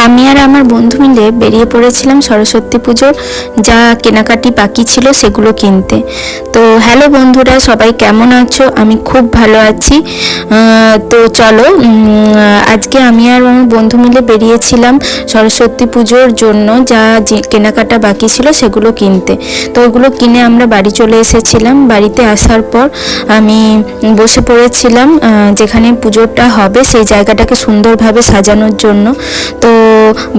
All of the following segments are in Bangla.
আমি আর আমার বন্ধু মিলে বেরিয়ে পড়েছিলাম সরস্বতী পুজোর যা কেনাকাটি বাকি ছিল সেগুলো কিনতে। তো হ্যালো বন্ধুরা, সবাই কেমন আছো? আমি খুব ভালো আছি। তো চলো, আজকে আমি আর আমার বন্ধু মিলে বেরিয়েছিলাম সরস্বতী পুজোর জন্য যা কেনাকাটা বাকি ছিল সেগুলো কিনতে। তো ওইগুলো কিনে আমরা বাড়ি চলে এসেছিলাম। বাড়িতে আসার পর আমি বসে পড়েছিলাম যেখানে পুজোটা হবে সেই জায়গাটাকে সুন্দরভাবে সাজানোর জন্য। তো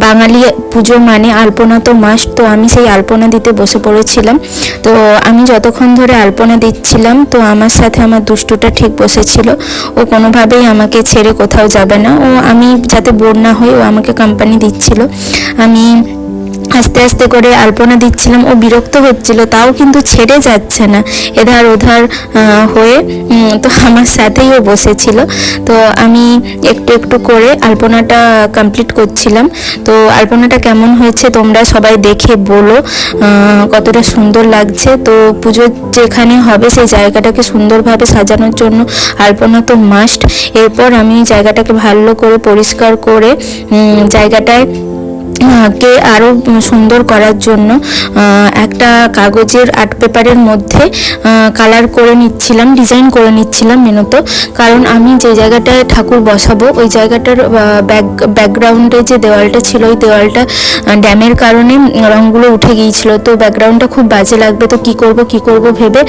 বাঙালি পুজো মানে আলপনা তো মাস্ট, তো আমি সেই আলপনা দিতে বসে পড়েছিলাম। তো আমি যতক্ষণ ধরে আলপনা দিচ্ছিলাম তো আমার সাথে আমার দুষ্টুটা ঠিক বসেছিল। ও কোনোভাবেই আমাকে ছেড়ে কোথাও যাবে না, ও আমি যাতে বোর না হই ও আমাকে কোম্পানি দিচ্ছিল। আমি আস্তে আস্তে করে আলপনা দিচ্ছিলাম, ও বিরক্ত হচ্ছিল তাও কিন্তু ছেড়ে যাচ্ছে না, এধার ওধার হয়ে। তো আমার সাথেই ও বসেছিল। তো আমি একটু একটু করে আলপনাটা কমপ্লিট করছিলাম। তো আলপনাটা কেমন হয়েছে তোমরা সবাই দেখে বলো কতটা সুন্দর লাগছে। তো পুজো যেখানে হবে সেই জায়গাটাকে সুন্দরভাবে সাজানোর জন্য আলপনা তো মাস্ট। এরপর আমি জায়গাটাকে ভালো করে পরিষ্কার করে জায়গাটায় কে আরও সুন্দর করার জন্য একটা কাগজের আর্ট পেপারের মধ্যে কালার করে নিচ্ছিলাম, ডিজাইন করে নিচ্ছিলাম মেনত। কারণ আমি যে জায়গাটায় ঠাকুর বসাবো ওই জায়গাটার ব্যাকগ্রাউন্ডে যে দেওয়ালটা ছিল ওই দেওয়ালটা ড্যামের কারণে রঙগুলো উঠে গিয়েছিল। তো ব্যাকগ্রাউন্ডটা খুব বাজে লাগবে, তো কি করব ভেবে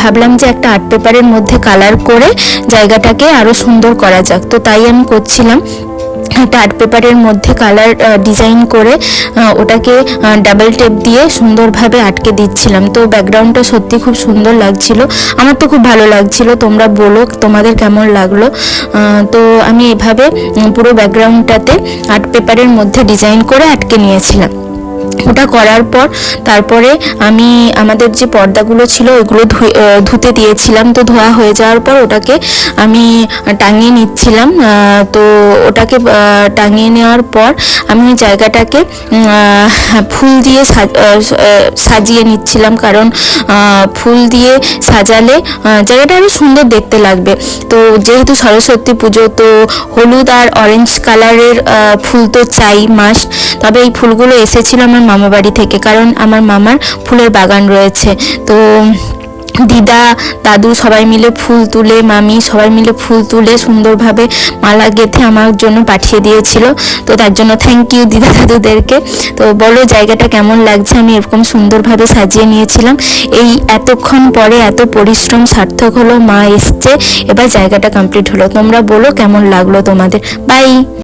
ভাবলাম যে একটা আর্ট পেপারের মধ্যে কালার করে জায়গাটাকে আরও সুন্দর করা যাক। তো তাই আমি করছিলাম, একটা আর্ট পেপারের মধ্যে কালার ডিজাইন করে ওটাকে ডাবল টেপ দিয়ে সুন্দরভাবে আটকে দিচ্ছিলাম। তো ব্যাকগ্রাউন্ডটা সত্যি খুব সুন্দর লাগছিল, আমার তো খুব ভালো লাগছিল। তোমরা বলো তোমাদের কেমন লাগলো। তো আমি এভাবে পুরো ব্যাকগ্রাউন্ডটাতে আর্ট পেপারের মধ্যে ডিজাইন করে আটকে নিয়েছিলাম। ওটা করার পর তারপরে আমি আমাদের যে পর্দাগুলো ছিল ওইগুলো ধুতে দিয়েছিলাম। তো ধোয়া হয়ে যাওয়ার পর ওটাকে আমি টাঙিয়ে নিচ্ছিলাম। তো ওটাকে টাঙিয়ে নেওয়ার পর আমি ওই জায়গাটাকে ফুল দিয়ে সাজিয়ে নিচ্ছিলাম, কারণ ফুল দিয়ে সাজালে জায়গাটা আরও সুন্দর দেখতে লাগবে। তো যেহেতু সরস্বতী পুজো, তো হলুদ আর অরেঞ্জ কালারের ফুল তো চাই মাস্ট। তবে এই ফুলগুলো এসেছিল আমার মামা বাড়ি থেকে, কারণ আমার মামার ফুলের বাগান রয়েছে। তো দিদা দাদু সবাই মিলে ফুল তুলে, মামি সবাই মিলে ফুল তুলে সুন্দরভাবে মালা গেঁথে আমার জন্য পাঠিয়ে দিয়েছিল। তো তার জন্য থ্যাংক ইউ দিদা দাদুদেরকে। তো বলো জায়গাটা কেমন লাগছে, আমি এরকম সুন্দরভাবে সাজিয়ে নিয়েছিলাম। এই এতক্ষণ পরে এত পরিশ্রম সার্থক হলো, মা এসছে, এবার জায়গাটা কমপ্লিট হলো। তোমরা বলো কেমন লাগলো তোমাদের। বাই।